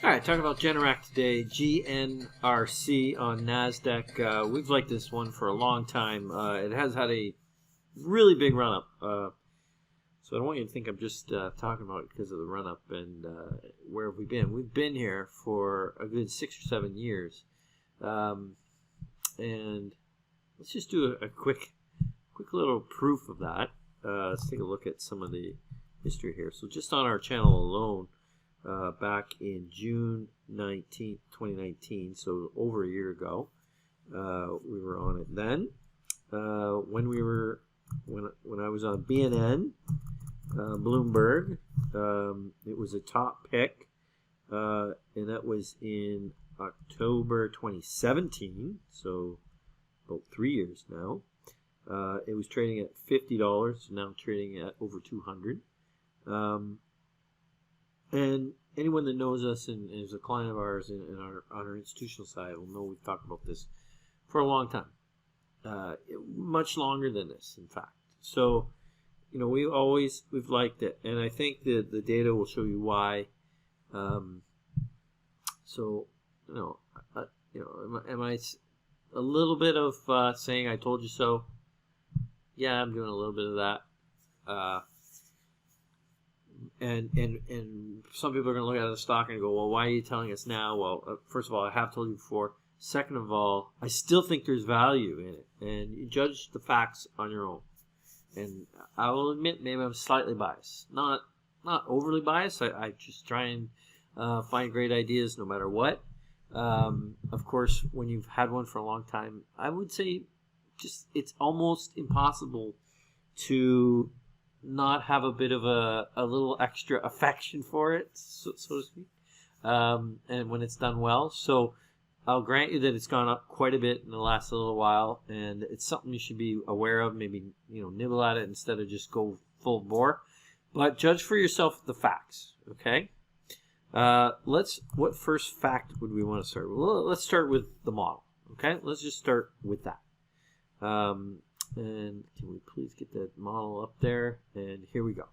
All right, talking about Generac today, GNRC on NASDAQ. We've liked this one for a long time. It has had a really big run-up. So I don't want you to think I'm just talking about it because of the run-up and where have we been. We've been here for a good 6 or 7 years. And let's just do a quick little proof of that. Let's take a look at some of the history here. So just on our channel alone, back in June 19th, 2019, so over a year ago, we were on it then. When I was on BNN, Bloomberg, it was a top pick, and that was in October 2017, so about 3 years now. It was trading at $50, now trading at over $200. And anyone that knows us and is a client of ours on our institutional side will know we've talked about this for a long time, much longer than this, in fact. So, you know, we've liked it, and I think that the data will show you why. So, am I a little bit of saying I told you so? Yeah, I'm doing a little bit of that. And some people are going to look at the stock and go, well, why are you telling us now? Well, first of all, I have told you before. Second of all, I still think there's value in it, and you judge the facts on your own. And I will admit, maybe I'm slightly biased. Not overly biased. I just try and find great ideas no matter what. Of course, when you've had one for a long time, I would say just it's almost impossible to not have a bit of a little extra affection for it, so to speak, and when it's done well. So I'll grant you that it's gone up quite a bit in the last little while, and it's something you should be aware of. Maybe, nibble at it instead of just go full bore. But judge for yourself the facts, okay? What first fact would we want to start with? Well, let's start with the model, okay? Let's just start with that. And can we please get that model up there? And here we go.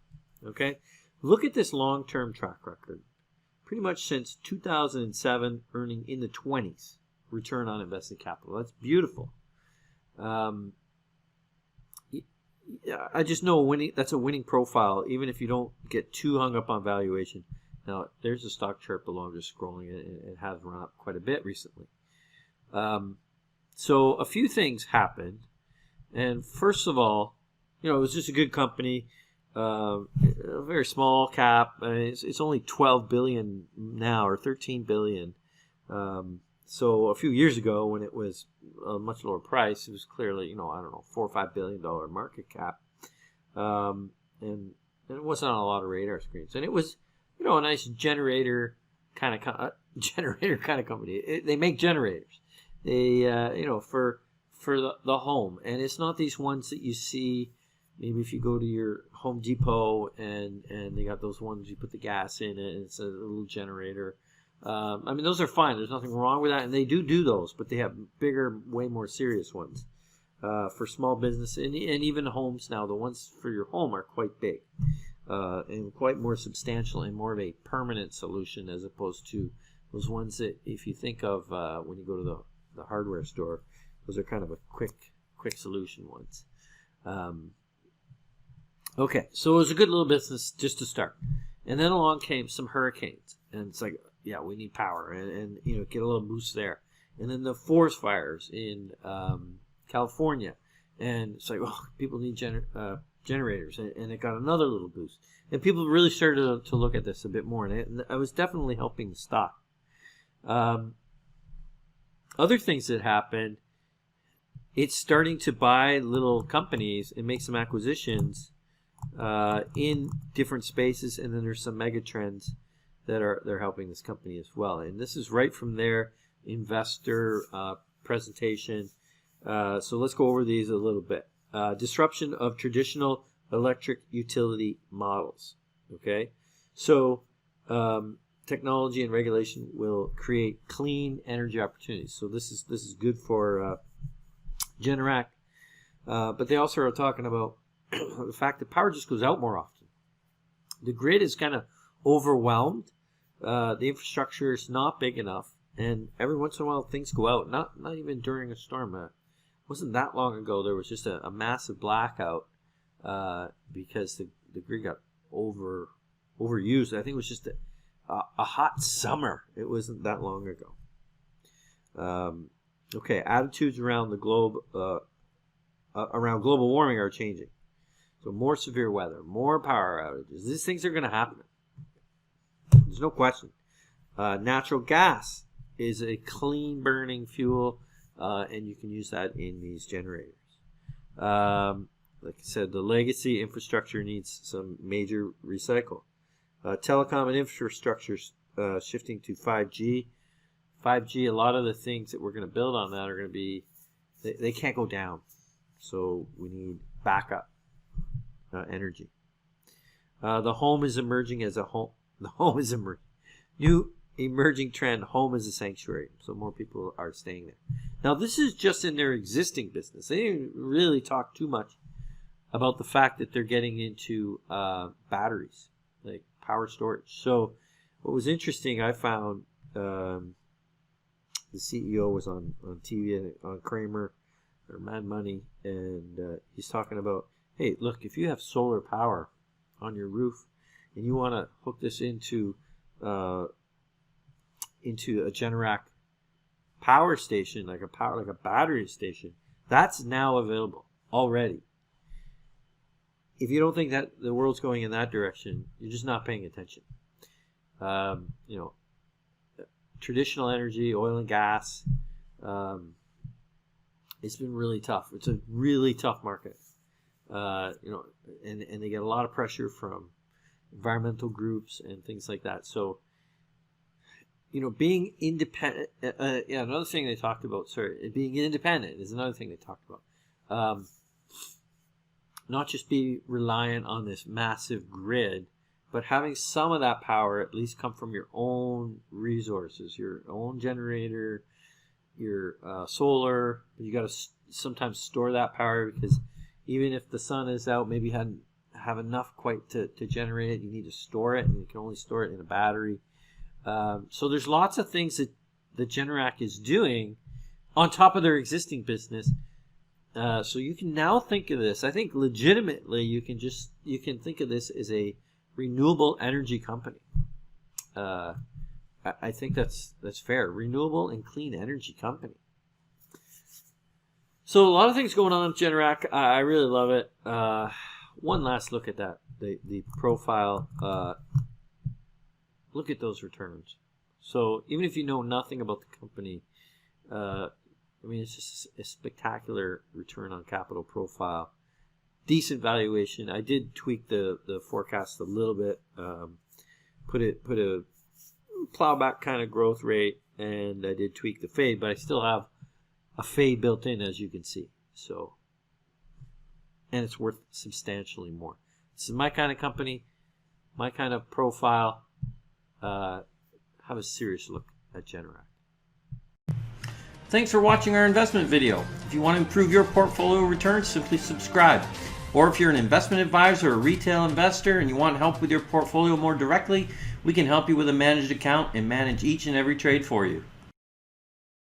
Okay, look at this long-term track record. Pretty much since 2007, earning in the 20s return on invested capital. That's beautiful. I just know that's a winning profile, even if you don't get too hung up on valuation. Now, there's a stock chart below. I'm just scrolling it. It has run up quite a bit recently. So a few things happened. And first of all, it was just a good company, a very small cap. I mean, it's only 12 billion now, or 13 billion. So a few years ago, when it was a much lower price, it was clearly, $4 or $5 billion market cap, and it wasn't on a lot of radar screens. And it was, a nice generator kind of company. They make generators. They, for the home, and it's not these ones that you see maybe if you go to your Home Depot and they got those ones you put the gas in it and it's a little generator. I mean, those are fine, there's nothing wrong with that, and they do those, but they have bigger, way more serious ones for small business and even homes. Now the ones for your home are quite big and quite more substantial and more of a permanent solution, as opposed to those ones that if you think of when you go to the hardware store. Those are kind of a quick solution ones. Okay, so it was a good little business just to start. And then along came some hurricanes. And it's like, yeah, we need power. And get a little boost there. And then the forest fires in California. And it's like, people need generators. And it got another little boost. And people really started to look at this a bit more. And I was definitely helping the stock. Other things that happened, it's starting to buy little companies and make some acquisitions in different spaces, and then there's some megatrends that they're helping this company as well. And this is right from their investor presentation. So let's go over these a little bit. Disruption of traditional electric utility models. Okay, so technology and regulation will create clean energy opportunities. So this is good for Generac, but they also are talking about the fact that power just goes out more often. The grid is kind of overwhelmed the infrastructure is not big enough, and every once in a while things go out. Not even during a storm. Wasn't that long ago there was just a massive blackout because the grid got overused. I think it was just a hot summer. It wasn't that long ago. Okay, attitudes around the globe, around global warming are changing. So more severe weather, more power outages. These things are going to happen. There's no question. Natural gas is a clean burning fuel, and you can use that in these generators. Like I said, the legacy infrastructure needs some major recycle. Telecom and infrastructure shifting to 5G. 5G, a lot of the things that we're going to build on that are going to be, they can't go down. So we need backup energy. The home is emerging as a home. The home is emerging. New emerging trend, home is a sanctuary. So more people are staying there. Now this is just in their existing business. They didn't really talk too much about the fact that they're getting into batteries, like power storage. So what was interesting, I found the CEO was on TV on Kramer or Mad Money, and he's talking about, hey, look, if you have solar power on your roof and you want to hook this into a Generac power station, like a battery station, that's now available already. If you don't think that the world's going in that direction, you're just not paying attention. Traditional energy, oil and gas, it's been really tough. It's a really tough market. And they get a lot of pressure from environmental groups and things like that. So, being independent. Another thing they talked about. Being independent is another thing they talked about. Not just be reliant on this massive grid, but having some of that power at least come from your own resources, your own generator, your solar. You got to sometimes store that power, because even if the sun is out, maybe you hadn't have enough quite to generate it. You need to store it, and you can only store it in a battery. So there's lots of things that the Generac is doing on top of their existing business. So you can now think of this. I think legitimately you can think of this as a renewable energy company. I think that's fair. Renewable and clean energy company. So a lot of things going on with Generac. I really love it. One last look at that, the profile. Look at those returns. So even if you know nothing about the company, it's just a spectacular return on capital profile. Decent valuation. I did tweak the forecast a little bit. Put a plowback kind of growth rate, and I did tweak the fade, but I still have a fade built in, as you can see. So, and it's worth substantially more. This is my kind of company, my kind of profile. Have a serious look at Generac. Thanks for watching our investment video. If you want to improve your portfolio returns, simply subscribe. Or if you're an investment advisor or retail investor and you want help with your portfolio more directly, we can help you with a managed account and manage each and every trade for you.